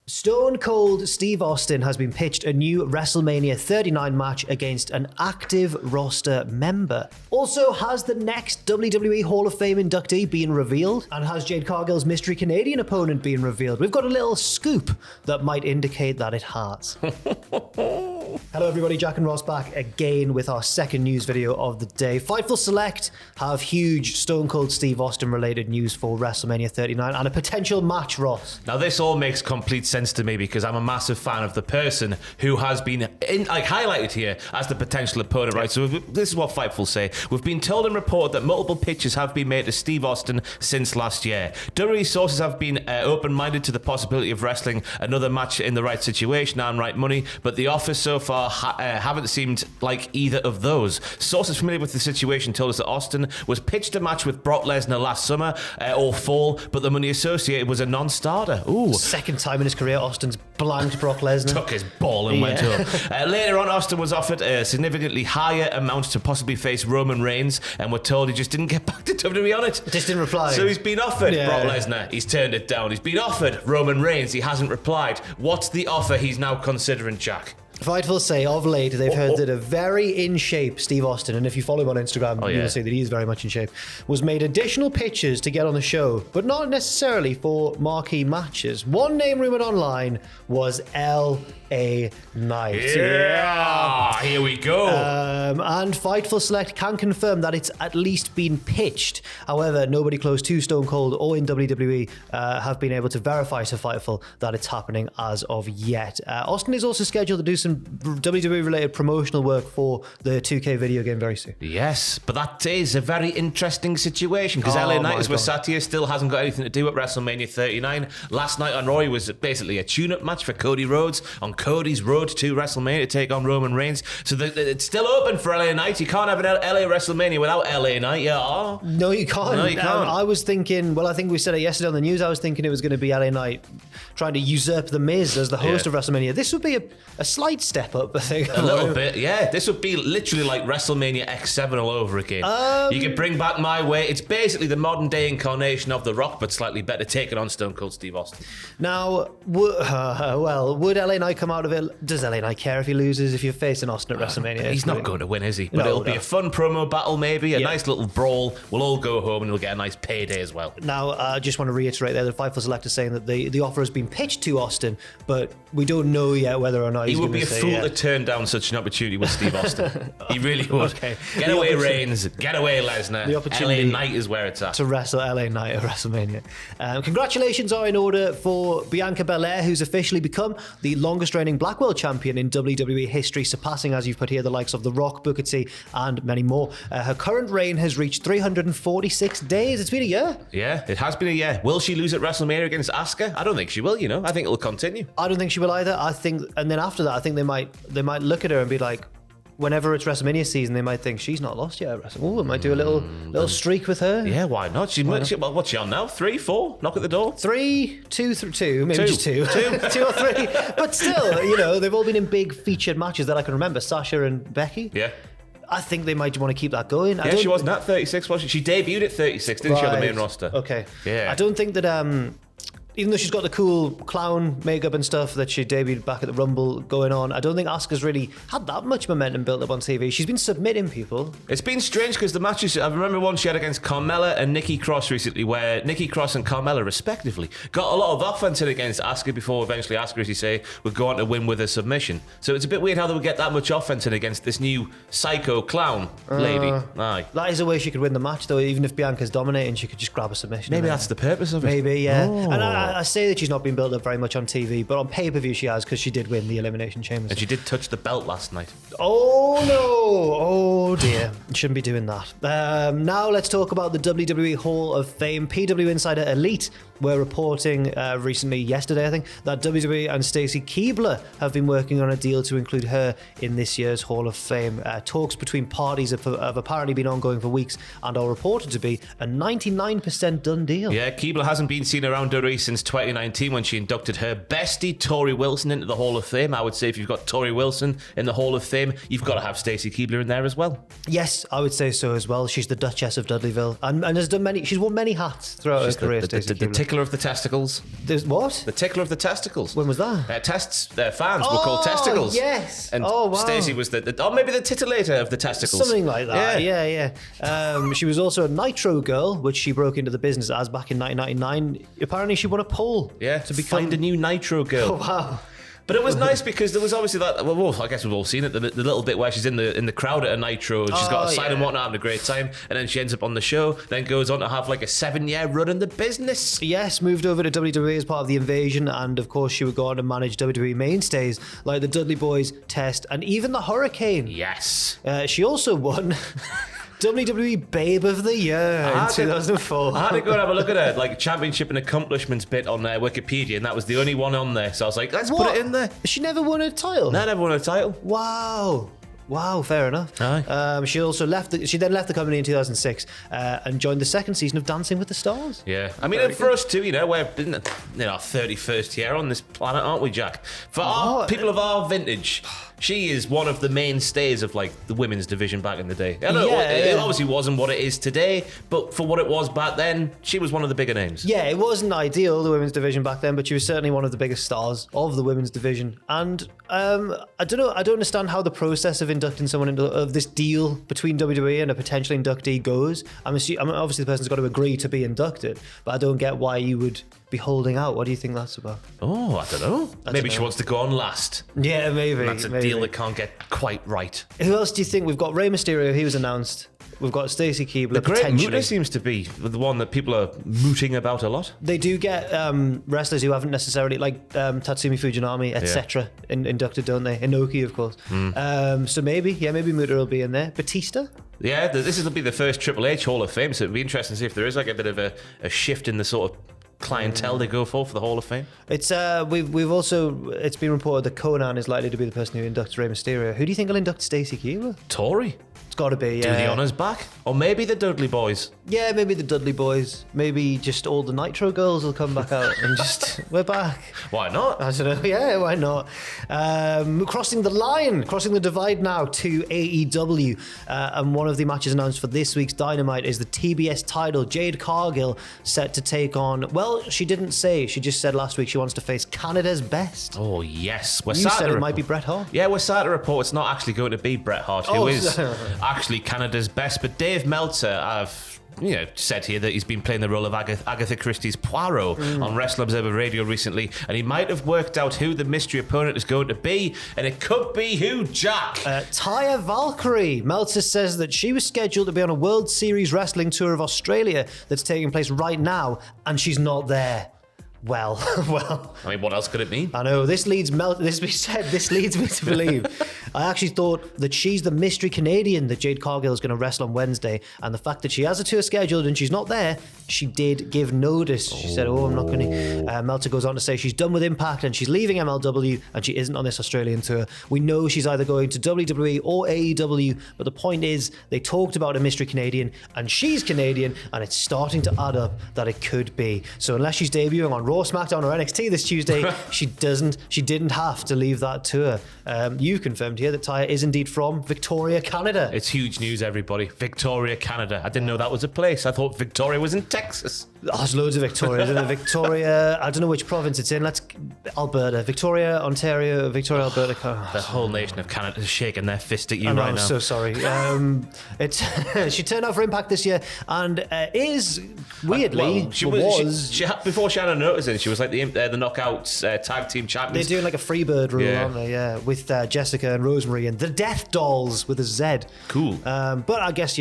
Stone Cold Steve Austin has been pitched a new WrestleMania 39 match against an active roster member. Also, has the next WWE Hall of Fame inductee been revealed? And has Jade Cargill's mystery Canadian opponent been revealed? We've got a little scoop that might indicate that it has. Hello everybody, Jack and Ross back again with our second news video of the day. Fightful Select have huge Stone Cold Steve Austin related news for WrestleMania 39 and a potential match, Ross. Now this all makes complete sense to me because I'm a massive fan of the person who has been highlighted here as the potential opponent, right? So this is what Fightful say. We've been told and reported that multiple pitches have been made to Steve Austin since last year. WWE sources have been open-minded to the possibility of wrestling another match in the right situation and right money, but the offers so far haven't seemed like either of those. Sources familiar with the situation told us that Austin was pitched a match with Brock Lesnar last summer or fall, but the money associated was a non-starter. Ooh. Second time in his career, Austin's blanked Brock Lesnar. Took his ball and went up. Later on, Austin was offered a significantly higher amount to possibly face Roman Reigns, and we're told he just didn't get back to WWE on it. Just didn't reply. So he's been offered Brock Lesnar, he's turned it down. He's been offered Roman Reigns, he hasn't replied. What's the offer he's now considering, Jack? Fightful say of late they've heard that a very in shape Steve Austin, and if you follow him on Instagram, you will see that he's very much in shape, was made additional pitches to get on the show, but not necessarily for marquee matches. One name rumored online was LA Knight. Yeah, here we go. And Fightful Select can confirm that it's at least been pitched. However, nobody close to Stone Cold or in WWE have been able to verify to Fightful that it's happening as of yet. Austin is also scheduled to do some WWE related promotional work for the 2K video game very soon. Yes, but that is a very interesting situation because LA Knight, as we're sat here, still hasn't got anything to do with WrestleMania 39. Last night on Raw was basically a tune-up match for Cody Rhodes on Cody's road to WrestleMania to take on Roman Reigns. So it's still open for LA Knight. You can't have an LA WrestleMania without LA Knight. Yeah. No, you can't. No, you can't. I was thinking, well, I think we said it yesterday on the news, I was thinking it was going to be LA Knight trying to usurp The Miz as the host of WrestleMania. This would be a slight step up, I think. A little bit, yeah. This would be literally like WrestleMania X7 all over again. You could bring back My Way. It's basically the modern day incarnation of The Rock, but slightly better, taking on Stone Cold Steve Austin. Now, would LA Knight come out of it? Does LA Knight care if he loses, if you're facing Austin at WrestleMania? He's not going to win, is he? But it'll be a fun promo battle, maybe, a nice little brawl. We'll all go home and we'll get a nice payday as well. Now, I just want to reiterate there that Fightful Select is saying that the offer has been pitched to Austin, but we don't know yet whether or not he he's would be a fool to turn down such an opportunity with Steve Austin. He really would. Okay. Get away Reigns, get away Lesnar. The opportunity LA Knight is where it's at. To wrestle LA Knight at WrestleMania. Congratulations are in order for Bianca Belair, who's officially become the longest reigning Black World Champion in WWE history, surpassing, as you've put here, the likes of The Rock, Booker T, and many more. Her current reign has reached 346 days. It's been a year. Yeah, it has been a year. Will she lose at WrestleMania against Asuka? I don't think she will, I think it'll continue. I don't think she will either. I think, and then after that, I think they might look at her and be like, whenever it's WrestleMania season, they might think she's not lost yet at WrestleMania. Oh, I might do a little streak with her. Yeah, why not? What's she on now? 3, 4? Knock at the door? 3, 2, maybe just 2. 2 or 3. But still, they've all been in big featured matches that I can remember. Sasha and Becky. Yeah. I think they might want to keep that going. Yeah, she wasn't at 36, was she? She debuted at 36, didn't she, on the main roster? Okay. Yeah. I don't think that... even though she's got the cool clown makeup and stuff that she debuted back at the Rumble going on, I don't think Asuka's really had that much momentum built up on TV. She's been submitting people. It's been strange because the matches, I remember one she had against Carmella and Nikki Cross recently, where Nikki Cross and Carmella, respectively, got a lot of offense in against Asuka before eventually Asuka, as you say, would go on to win with a submission. So it's a bit weird how they would get that much offense in against this new psycho clown lady. Aye. That is a way she could win the match, though. Even if Bianca's dominating, she could just grab a submission. Maybe that's the purpose of it. Maybe, yeah. Oh. And I say that she's not been built up very much on TV, but on pay-per-view she has, because she did win the Elimination Chamber. And she did touch the belt last night. Oh no! Oh dear. Shouldn't be doing that. Now let's talk about the WWE Hall of Fame. PW Insider Elite were reporting recently, yesterday I think, that WWE and Stacy Keibler have been working on a deal to include her in this year's Hall of Fame. Talks between parties have apparently been ongoing for weeks and are reported to be a 99% done deal. Yeah, Keibler hasn't been seen around WWE since 2019 when she inducted her bestie, Tori Wilson, into the Hall of Fame. I would say if you've got Tori Wilson in the Hall of Fame, you've got to have Stacy Keibler in there as well. Yes, I would say so as well. She's the Duchess of Dudleyville and has done many. She's worn many hats throughout her career. The tickler of the testicles. There's what? The tickler of the testicles. When was that? Fans were called testicles. Yes. And wow. Stacey was or maybe the titillator of the testicles. Something like that. Yeah. She was also a Nitro girl, which she broke into the business as back in 1999. Apparently, she won a poll. Yeah, to find a new Nitro girl. Oh, wow. But it was nice because there was obviously that. Well, I guess we've all seen it. The little bit where she's in the crowd at a Nitro, and she's got a sign and whatnot, having a great time, and then she ends up on the show. Then goes on to have like a 7-year run in the business. Yes, moved over to WWE as part of the Invasion, and of course she would go on to manage WWE mainstays like the Dudley Boys, Test, and even the Hurricane. Yes. She also won. WWE Babe of the Year in 2004. I had to go and have a look at her like championship and accomplishments bit on Wikipedia, and that was the only one on there. So I was like, let's put it in there. She never won a title? No, never won a title. Wow, fair enough. Aye. She also she then left the company in 2006 and joined the second season of Dancing with the Stars. Yeah, I mean, for us too, we're in our 31st year on this planet, aren't we, Jack? For people of our vintage, she is one of the mainstays of like the women's division back in the day. I know it obviously wasn't what it is today, but for what it was back then, she was one of the bigger names. Yeah, it wasn't ideal, the women's division back then, but she was certainly one of the biggest stars of the women's division. And I don't know, I don't understand how the process of inducting someone into this deal between WWE and a potential inductee goes. Obviously the person's got to agree to be inducted, but I don't get why you would be holding out. What do you think that's about? Oh, I don't know. Maybe she wants to go on last. Yeah, maybe. And that's a deal that can't get quite right. Who else do you think? We've got Rey Mysterio, he was announced. We've got Stacy Keibler. The Great Muta seems to be the one that people are mooting about a lot. They do get wrestlers who haven't necessarily, like Tatsumi Fujinami, etc., inducted, don't they? Inoki, of course. So maybe Muta will be in there. Batista? Yeah, this will be the first Triple H Hall of Fame, so it'll be interesting to see if there is like a bit of a shift in the sort of clientele they go for the Hall of Fame. It's we've also, it's been reported that Conan is likely to be the person who inducts Rey Mysterio. Who do you think will induct Stacy Keibler? Tori. It's got to be, yeah. Do the honours back. Or maybe the Dudley Boys. Yeah, maybe the Dudley Boys. Maybe just all the Nitro girls will come back out and just, we're back. Why not? I don't know. Yeah, why not? Crossing the divide now to AEW. And one of the matches announced for this week's Dynamite is the TBS title. Jade Cargill set to take on, well, she didn't say. She just said last week she wants to face Canada's best. Oh, yes. You said it might be Bret Hart. Yeah, we're sad to report it's not actually going to be Bret Hart, who is actually Canada's best. But Dave Meltzer, I've said here that he's been playing the role of Agatha Christie's Poirot on Wrestle Observer Radio recently, and he might have worked out who the mystery opponent is going to be, and it could be who, Jack? Taya Valkyrie. Meltzer says that she was scheduled to be on a World Series Wrestling tour of Australia that's taking place right now, and she's not there. Well. I mean, what else could it mean? I know, this leads me to believe. I actually thought that she's the mystery Canadian that Jade Cargill is going to wrestle on Wednesday, and the fact that she has a tour scheduled and she's not there, she did give notice. She said, I'm not going to. Meltzer goes on to say she's done with Impact and she's leaving MLW and she isn't on this Australian tour. We know she's either going to WWE or AEW, but the point is, they talked about a mystery Canadian and she's Canadian, and it's starting to add up that it could be. So unless she's debuting on Raw, SmackDown or NXT this Tuesday, she didn't have to leave that tour. You confirmed here that Taya is indeed from Victoria, Canada. It's huge news, everybody. Victoria, Canada. I didn't know that was a place. I thought Victoria was in Texas. There's loads of Victoria, isn't there? Victoria, I don't know which province it's in. Alberta. Victoria, Ontario, Victoria, Alberta. The whole nation of Canada is shaking their fist at you right now. I'm so sorry. She turned out for Impact this year and is, weirdly, before she had a notice in, she was like the Knockouts tag team champions. They're doing like a Freebird rule, aren't they? Yeah, with Jessica and Rosemary and the Death Dolls with a Z. Cool. But I guess,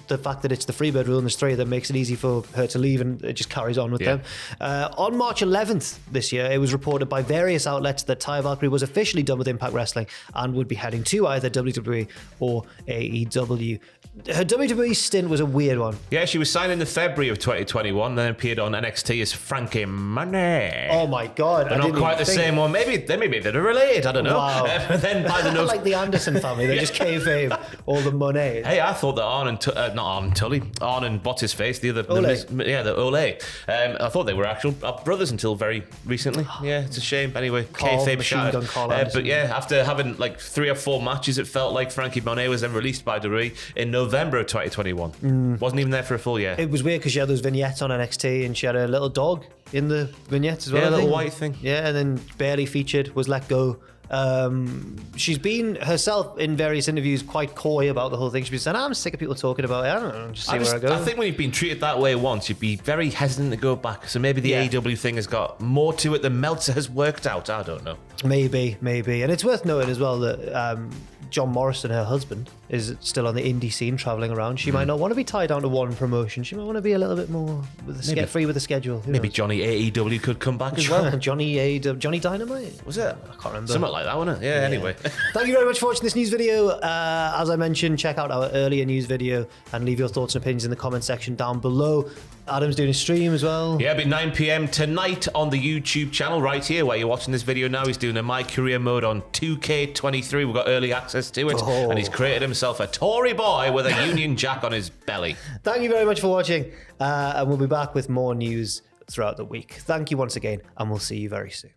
the fact that it's the Freebird rule and there's three of them makes it easy for her to leave, and it just carries on with them. On March 11th this year, it was reported by various outlets that Taya Valkyrie was officially done with Impact Wrestling and would be heading to either WWE or AEW. Her WWE stint was a weird one. Yeah, she was signed in the February of 2021, then appeared on NXT as Frankie Money. Oh my God. They're not quite the same one. Maybe they're related, I don't know. Wow. Then by the like the Anderson family, they just kayfabe all the money. Hey, I thought that Arn and not Arn Tully. Arn and what's his face? The other, Ole. the Ole. I thought they were actual brothers until very recently. Yeah, it's a shame. Anyway, kayfabe shattered. But yeah, after having like 3 or 4 matches, it felt like Frankie Monet was then released by WWE in November of 2021. Wasn't even there for a full year. It was weird because she had those vignettes on NXT and she had a little dog in the vignettes as well. Yeah, a little white thing. Yeah, and then barely featured, was let go. She's been herself in various interviews quite coy about the whole thing. She's been saying, I'm sick of people talking about it. I don't know, just see where I go. I think when you've been treated that way once, you'd be very hesitant to go back. So maybe the AEW thing has got more to it than Meltzer has worked out. I don't know. Maybe. And it's worth noting as well that John Morrison, her husband, is still on the indie scene traveling around. She might not want to be tied down to one promotion. She might want to be a little bit more free with the schedule. Maybe Johnny AEW could come back as well. Johnny Dynamite? Was it? I can't remember. Something like that, wasn't it? Yeah, anyway. Thank you very much for watching this news video. As I mentioned, check out our earlier news video and leave your thoughts and opinions in the comment section down below. Adam's doing a stream as well. Yeah, it'll be 9 p.m. tonight on the YouTube channel right here where you're watching this video now. He's doing a My Career mode on 2K23. We've got early access to it. And he's created himself a Tory boy with a Union Jack on his belly. Thank you very much for watching. And we'll be back with more news throughout the week. Thank you once again, and we'll see you very soon.